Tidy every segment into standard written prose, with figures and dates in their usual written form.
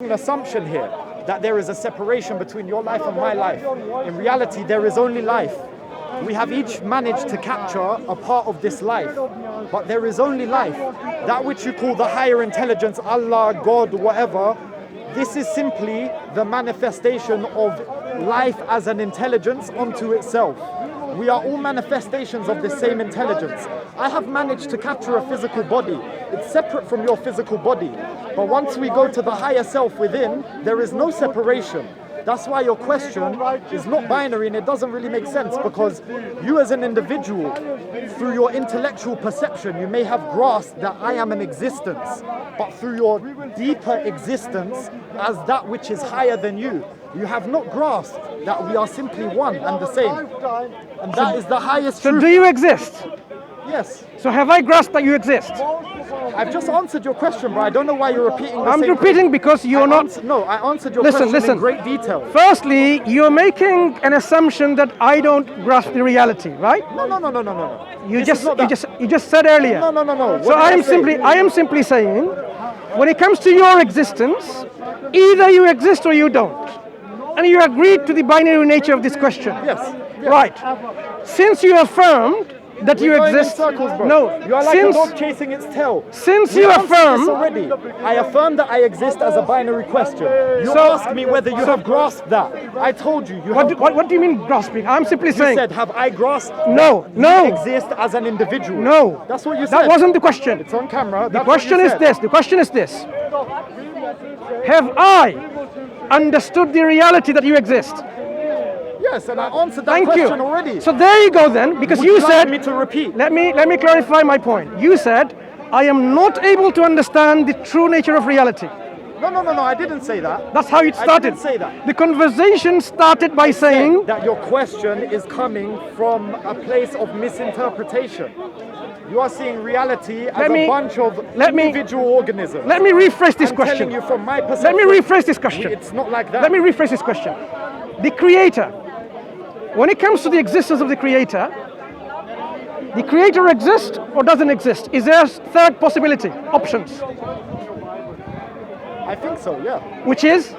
An assumption here that there is a separation between your life and my life. In reality, there is only life. We have each managed to capture a part of this life, but there is only life. That which you call the higher intelligence, Allah, God, whatever, this is simply the manifestation of life as an intelligence onto itself. We are all manifestations of the same intelligence. I have managed to capture a physical body. It's separate from your physical body. But once we go to the higher self within, there is no separation. That's why your question is not binary, and it doesn't really make sense, because you as an individual, through your intellectual perception, you may have grasped that I am an existence, but through your deeper existence as that which is higher than you, you have not grasped that we are simply one and the same. And that is the highest truth. So do you exist? Yes. So have I grasped that you exist? I've just answered your question, but I don't know why you're repeating the I'm same repeating thing. because you're not... No, I answered your question in great detail. Firstly, you're making an assumption that I don't grasp the reality, right? No. You just said earlier. No. So I am simply saying, when it comes to your existence, either you exist or you don't. And you agreed to the binary nature of this question. Yes. Right. Since you affirmed that you exist. Circles, bro. No, you are like a dog chasing its tail. Since you affirm already, I affirm that I exist as a binary question. You asked me whether you have grasped that. I told you. What do you mean grasping? I'm simply saying. You said, have I grasped? No. You exist as an individual. No. That's what you said. That wasn't the question. It's on camera. The question is this. The question is this. Have I understood the reality that you exist? Yes, and I answered that question already. So there you go then, because you said... me to repeat? Let me clarify my point. You said, I am not able to understand the true nature of reality. No, I didn't say that. That's how it started. I didn't say that. The conversation started by saying... that your question is coming from a place of misinterpretation. You are seeing reality as a bunch of individual organisms. Let me rephrase this question. I'm telling you from my perspective. Let me rephrase this question. It's not like that. Let me rephrase this question. The Creator, when it comes to the existence of the Creator exists or doesn't exist? Is there a third possibility, options? I think so, yeah. Which is?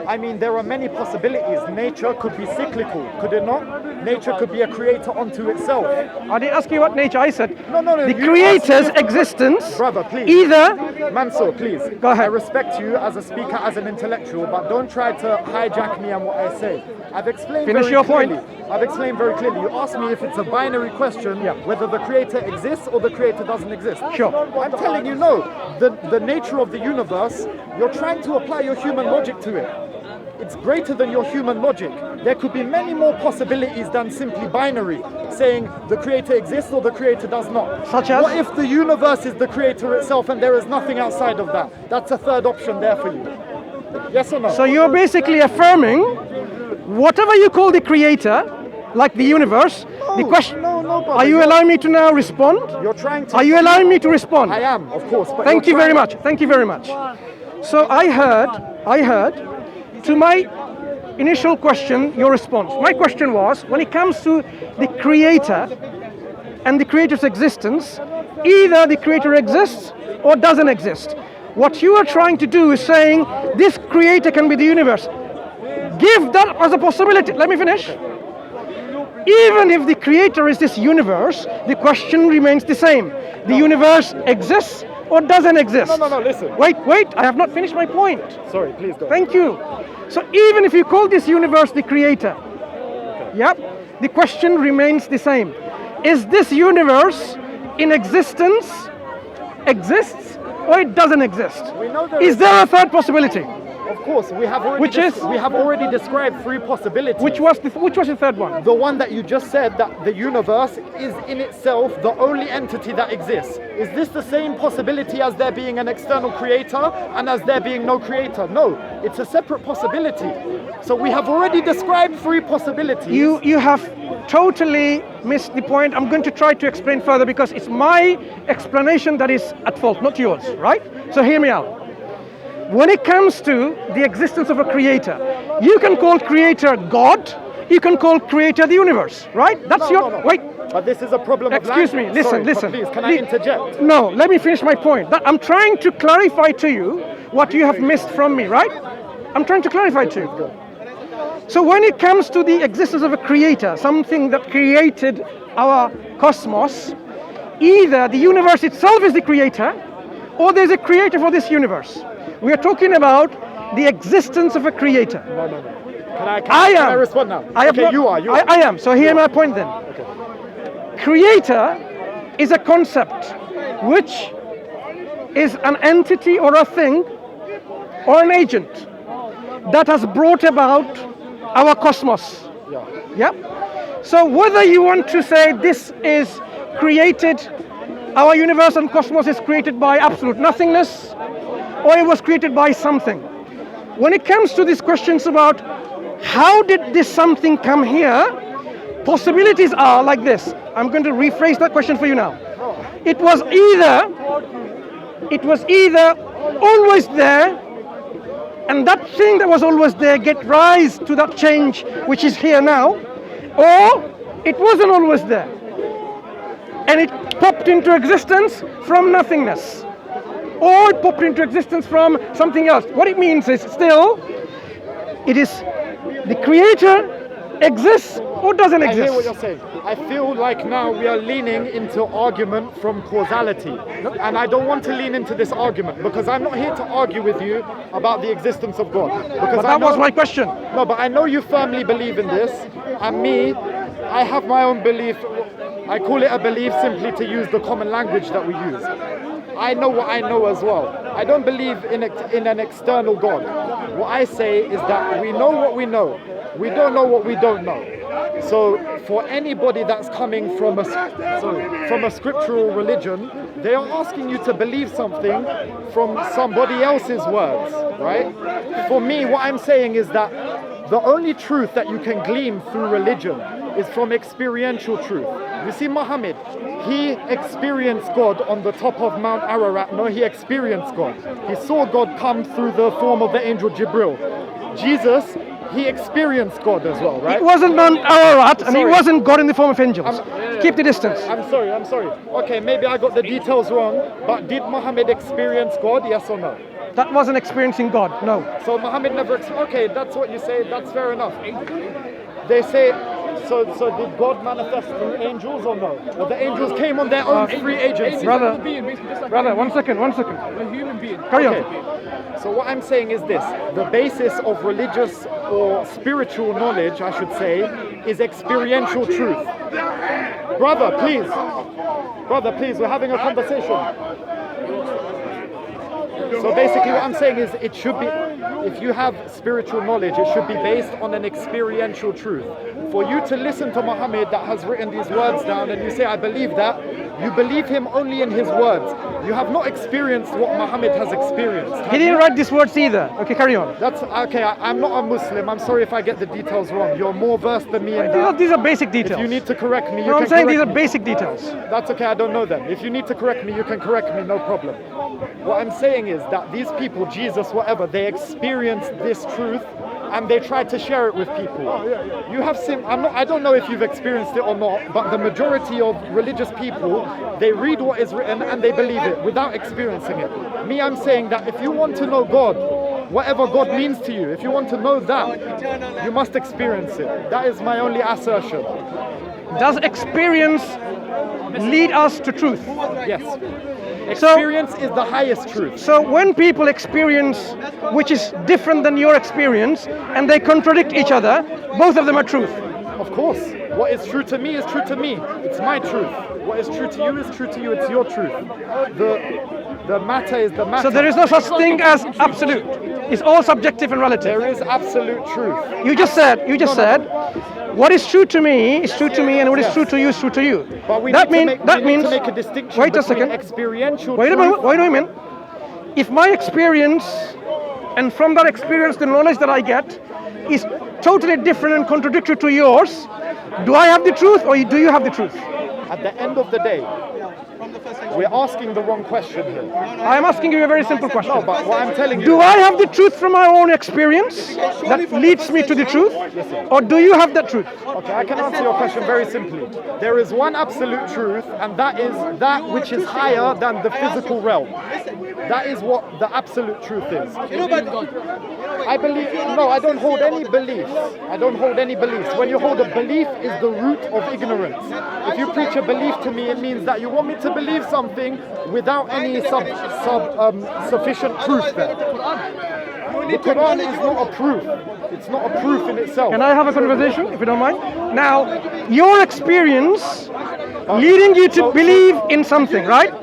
I mean, there are many possibilities. Nature could be cyclical, could it not? Nature could be a creator onto itself. I didn't ask you what nature, I said. No. The creator's existence, brother, please. Either... Mansur, please. Go ahead. I respect you as a speaker, as an intellectual, but don't try to hijack me and what I say. I've explained Finish your point. I've explained very clearly. You asked me if it's a binary question, whether the creator exists or the creator doesn't exist. Sure. I'm telling you, no. The nature of the universe, you're trying to apply your human logic to it. It's greater than your human logic. There could be many more possibilities than simply binary, saying the creator exists or the creator does not. Such as? What if the universe is the creator itself and there is nothing outside of that? That's a third option there for you. Yes or no? So you're basically affirming whatever you call the creator, like the universe, the question... No, are you allowing me to now respond? You're trying to... Are you allowing me to respond? I am, of course. But Thank you very much. Thank you very much. So I heard to my initial question, your response. My question was, when it comes to the creator and the creator's existence, either the creator exists or doesn't exist. What you are trying to do is saying, this creator can be the universe. Give that as a possibility. Let me finish. Even if the creator is this universe, the question remains the same. The universe exists or doesn't exist? No, listen. Wait, I have not finished my point. Sorry, please go. Thank you. So even if you call this universe the creator, the question remains the same. Is this universe in existence, exists, or it doesn't exist? Is there a third possibility? Of course, we have already described three possibilities. Which was the third one? The one that you just said, that the universe is in itself the only entity that exists. Is this the same possibility as there being an external creator and as there being no creator? No, it's a separate possibility. So we have already described three possibilities. You have totally missed the point. I'm going to try to explain further because it's my explanation that is at fault, not yours, right? So hear me out. When it comes to the existence of a creator, you can call creator God, you can call creator the universe, right? That's wait. But this is a problem of Excuse me, listen. Please, can I interject? No, let me finish my point. I'm trying to clarify to you what you have missed from me, right? I'm trying to clarify to you. So when it comes to the existence of a creator, something that created our cosmos, either the universe itself is the creator, or there's a creator for this universe. We are talking about the existence of a creator. No. Can I respond now? You are. I am. So hear my point then. Okay. Creator is a concept which is an entity or a thing or an agent that has brought about our cosmos. Yeah? So whether you want to say this is created, our universe and cosmos is created by absolute nothingness, or it was created by something. When it comes to these questions about how did this something come here, possibilities are like this. I'm going to rephrase that question for you now. It was either always there, and that thing that was always there get rise to that change which is here now, or it wasn't always there, and it popped into existence from nothingness, or it popped into existence from something else. What it means is still, it is the creator exists or doesn't exist. I hear what you're saying. I feel like now we are leaning into argument from causality. And I don't want to lean into this argument because I'm not here to argue with you about the existence of God. Because But that was my question. No, but I know you firmly believe in this. And me, I have my own belief. I call it a belief simply to use the common language that we use. I know what I know as well. I don't believe in an external God. What I say is that we know what we know. We don't know what we don't know. So for anybody that's coming from a scriptural religion, they are asking you to believe something from somebody else's words, right? For me, what I'm saying is that the only truth that you can glean through religion is from experiential truth. You see, Muhammad, he experienced God on the top of Mount Ararat. No, he experienced God. He saw God come through the form of the angel Jibril. Jesus, he experienced God as well, right? It wasn't Mount Ararat, and it wasn't God in the form of angels. Keep the distance. I'm sorry. Okay, maybe I got the details wrong, but did Muhammad experience God, yes or no? That wasn't experiencing God, no. So Muhammad never okay, that's what you say, that's fair enough. They say, so did God manifest through angels or no? Or the angels came on their own free agency? Brother, one second. A human being. Carry on. So what I'm saying is this, the basis of religious or spiritual knowledge, I should say, is experiential truth. Brother, please, we're having a conversation. So basically what I'm saying is it should be, if you have spiritual knowledge, it should be based on an experiential truth. For you to listen to Muhammad that has written these words down and you say, I believe that, you believe him only in his words. You have not experienced what Muhammad has experienced. He didn't write these words either. Okay, carry on. That's okay. I'm not a Muslim. I'm sorry if I get the details wrong. You're more versed than me in that. These are basic details. If you need to correct me, you No, can I'm saying correct these are me. basic details. That's okay. I don't know them. If you need to correct me, you can correct me. No problem. What I'm saying is that these people, Jesus, whatever, they experienced this truth and they tried to share it with people. You have I don't know if you've experienced it or not, but the majority of religious people, they read what is written and they believe it without experiencing it. Me, I'm saying that if you want to know God, whatever God means to you, if you want to know that, you must experience it. That is my only assertion. Does experience lead us to truth? Yes. Experience is the highest truth. So when people experience which is different than your experience and they contradict each other, both of them are truth. Of course. What is true to me is true to me. It's my truth. What is true to you is true to you. It's your truth. The matter is the matter. So there is no such thing as absolute. It's all subjective and relative. There is absolute truth. You just said, what is true to me is true to me, and what is true to you is true to you. But we That need means to make a distinction wait a between second. experiential Wait a truth. moment. Wait a minute. If my experience, and from that experience, the knowledge that I get is totally different and contradictory to yours, do I have the truth or do you have the truth? At the end of the day, We're asking the wrong question here. I am asking you a very simple question. No, but what I'm telling you... Do I have the truth from my own experience that leads me to the truth? Or do you have that truth? Okay, I can answer your question very simply. There is one absolute truth, and that is that which is higher than the physical realm. That is what the absolute truth is. I believe, no, I don't hold any beliefs. I don't hold any beliefs. When you hold a belief is the root of ignorance. If you preach a belief to me, it means that you want me to believe something without any sufficient proof there. The Quran is not a proof. It's not a proof in itself. Can I have a conversation, if you don't mind? Now, your experience leading you to believe in something, right?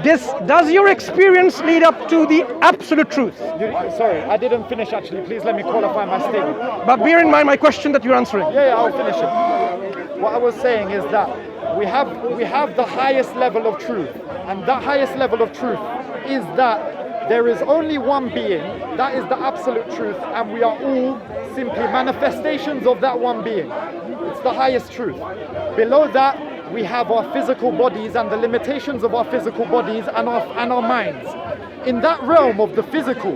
Does your experience lead up to the absolute truth? Sorry, I didn't finish actually. Please let me qualify my statement. But bear in mind my question that you're answering. Yeah, I'll finish it. What I was saying is that we have the highest level of truth, and that highest level of truth is that there is only one being, that is the absolute truth, and we are all simply manifestations of that one being. It's the highest truth. Below that, we have our physical bodies and the limitations of our physical bodies and our minds. In that realm of the physical,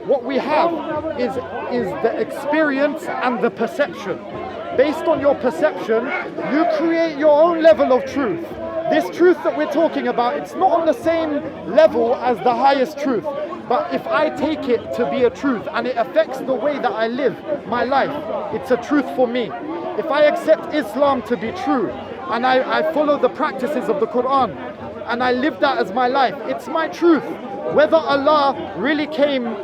what we have is the experience and the perception. Based on your perception, you create your own level of truth. This truth that we're talking about, it's not on the same level as the highest truth. But if I take it to be a truth and it affects the way that I live my life, it's a truth for me. If I accept Islam to be true, and I follow the practices of the Quran, and I live that as my life, it's my truth. Whether Allah really came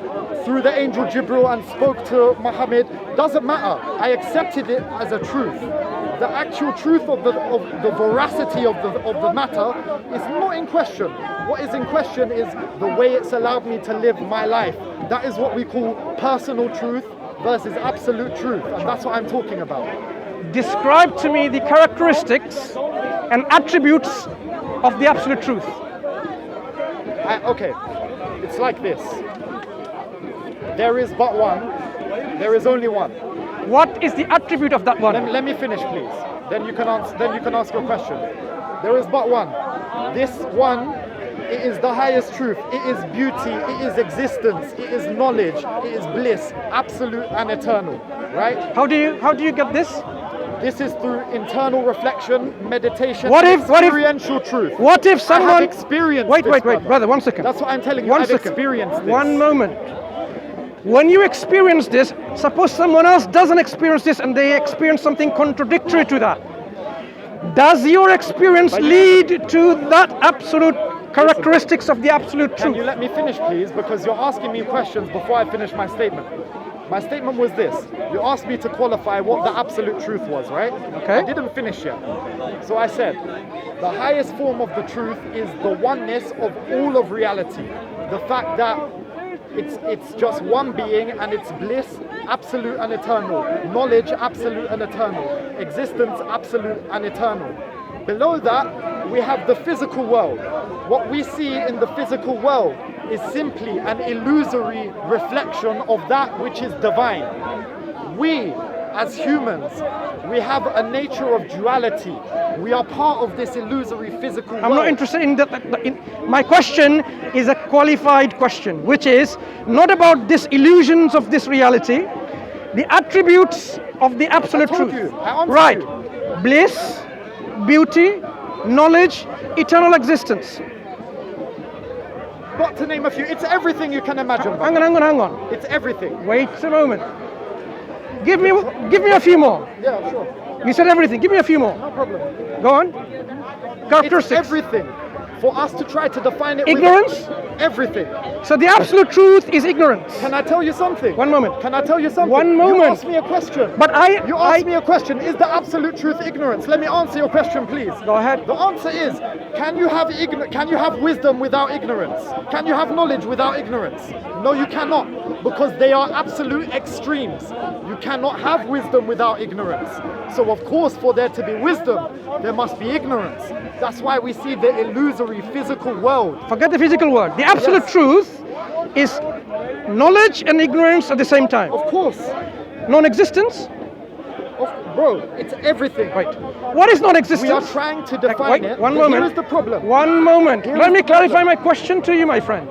through the angel Jibril and spoke to Muhammad, doesn't matter. I accepted it as a truth. The actual truth of the veracity of the matter is not in question. What is in question is the way it's allowed me to live my life. That is what we call personal truth versus absolute truth, and that's what I'm talking about. Describe to me the characteristics and attributes of the absolute truth. Okay, it's like this. There is but one. There is only one. What is the attribute of that one? Let me finish, please. Then you can ask your question. There is but one. This one, it is the highest truth. It is beauty. It is existence. It is knowledge. It is bliss, absolute and eternal. Right? How do you get this? This is through internal reflection, meditation, experiential truth. What if someone... I have experienced Wait, this, brother, 1 second. That's what I'm telling you. I've experienced this. 1 moment. When you experience this, suppose someone else doesn't experience this and they experience something contradictory to that. Does your experience lead to that absolute characteristics of the absolute truth? Can you let me finish, please? Because you're asking me questions before I finish my statement. My statement was this. You asked me to qualify what the absolute truth was, right? Okay. I didn't finish yet. So I said, the highest form of the truth is the oneness of all of reality. The fact that it's just one being and it's bliss, absolute and eternal. Knowledge, absolute and eternal. Existence, absolute and eternal. Below that, we have the physical world. What we see in the physical world is simply an illusory reflection of that which is divine. We, as humans, we have a nature of duality. We are part of this illusory physical world. I'm not interested in that. My question is a qualified question, which is not about these illusions of this reality, the attributes of the absolute truth. Right. Bliss, beauty, knowledge, eternal existence. But to name a few, it's everything you can imagine. Hang on. It's everything. Wait a moment. Give me a few more. Yeah, sure. You said everything. Give me a few more. No problem. Go on. Characteristics. It's everything. For us to try to define it. Ignorance? Everything. So the absolute truth is ignorance. Can I tell you something? 1 moment. Can I tell you something? 1 moment. You asked me a question. You asked me a question. Is the absolute truth ignorance? Let me answer your question, please. Go ahead. The answer is, can you have wisdom without ignorance? Can you have knowledge without ignorance? No, you cannot, because they are absolute extremes. You cannot have wisdom without ignorance. So of course, for there to be wisdom, there must be ignorance. That's why we see the illusory physical world. Forget the physical world. The absolute truth is knowledge and ignorance at the same time. Of course. Non-existence? Bro, it's everything. Wait. What is non-existence? We are trying to define it. One but moment. Here is the problem. One moment. Let me clarify my question to you, my friend.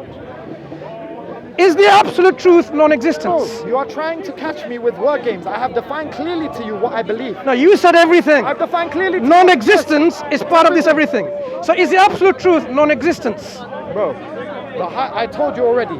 Is the absolute truth non-existence? No, you are trying to catch me with word games. I have defined clearly to you what I believe. No, you said everything. I've defined clearly to Non-existence is part of this everything. So is the absolute truth non-existence? Bro, I told you already.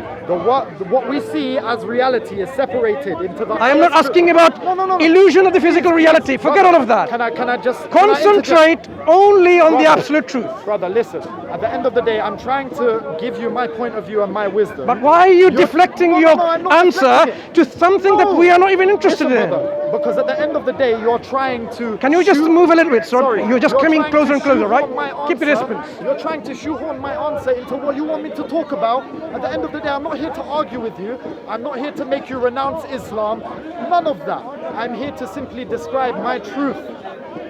What we see as reality is separated into the. I am not asking about No. illusion of the physical reality. Forget all of that. Can I just Concentrate only on the absolute truth. Brother, listen. At the end of the day, I'm trying to give you my point of view and my wisdom. But why are you deflecting your I'm not answer deflecting it. to something that we are not even interested Listen, in? brother, because at the end of the day, you're trying to. Can you just move a little bit? Sorry, You're just coming trying closer to and closer, shoehorn right? my Keep the answer- distance. You're trying to shoehorn my answer into what you want me to talk about. At the end of the day, I'm not here to argue with you. I'm not here to make you renounce Islam. None of that. I'm here to simply describe my truth.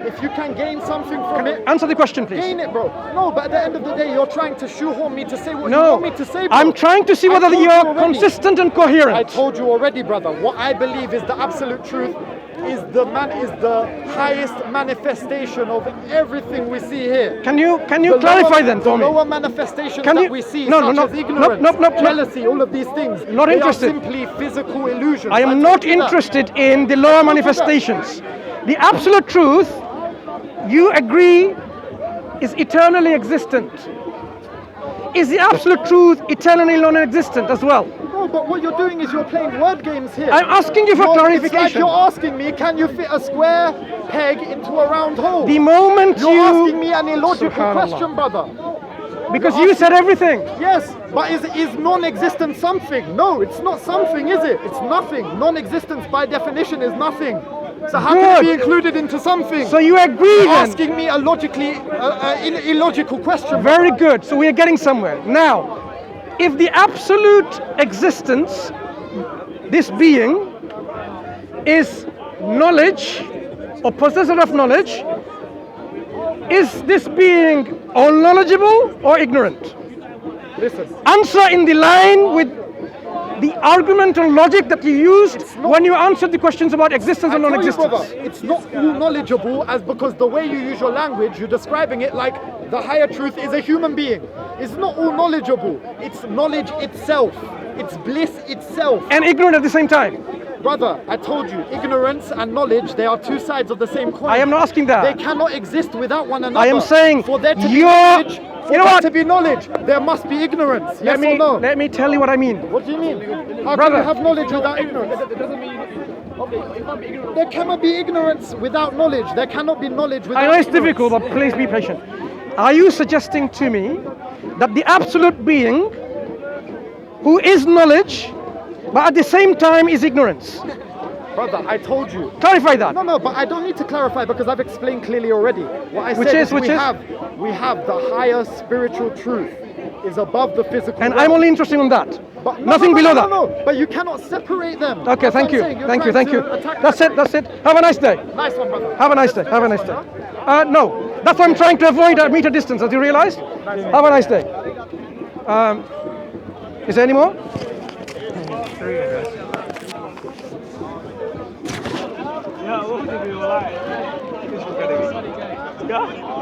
If you can gain something from it, Answer the question, please. gain it, bro. No, but at the end of the day, you're trying to shoehorn me to say what you No, want me to say, bro. I'm trying to see I whether told you you're already. consistent and I coherent. told you already, brother. What I believe is the absolute truth is the highest manifestation of everything we see here. Can you The clarify lower, then for me? The lower manifestations Can that you- we see, No, such no, as no, ignorance, no, jealousy, all of these things, Not they interested. are simply physical illusions. I am told not you that. interested in the lower manifestations. The absolute truth, you agree, is eternally existent. Is the absolute truth eternally non-existent as well? No, but what you're doing is you're playing word games here. I'm asking you for It's like clarification. you're asking me, can you fit a square peg into a round hole? The moment You're asking me you, an illogical Subhanallah. question, brother. because you said everything. Yes, but is non-existent something? No, it's not something, is it? It's nothing. Non-existence by definition is nothing. So how can it be Good. included into something? So you agree You're then? asking me a illogical question. Very good. So we are getting somewhere. Now, if the absolute existence, this being, is knowledge or possessor of knowledge, is this being all knowledgeable or ignorant? Listen, Answer in the line with the argument and logic that you used when you answered the questions about existence I and tell you, non-existence. brother, it's not all knowledgeable as because the way you use your language, you're describing it like the higher truth is a human being. It's not all knowledgeable. It's knowledge itself. It's bliss itself. And ignorant at the same time. Brother, I told you, ignorance and knowledge, they are two sides of the same coin. I am not asking that. They cannot exist without one another. I am saying for there to be you're- knowledge, for you know there what? to be knowledge, there must be ignorance. Yes or no? Let me tell you what I mean. What do you mean? How Brother. can you have knowledge without ignorance? There cannot be ignorance without knowledge. There cannot be knowledge without I know it's ignorance. difficult, but please be patient. Are you suggesting to me that the absolute being who is knowledge, but at the same time is ignorance? Brother, I told you. Clarify that. No, but I don't need to clarify because I've explained clearly already. What I Which said is- which is? we have the higher spiritual truth is above the physical. And realm. I'm only interested in that. But Nothing below that. No, but you cannot separate them. Okay, That's thank what you. I'm saying. You're Thank you, trying thank you. to attack That's my- it, that's it. Have a nice day. Nice one, brother. Have a nice day. Have a nice day. No, that's why I'm trying to avoid a meter distance, as you realized. Have a nice day. Is there any more? Ya, vos te quedó live.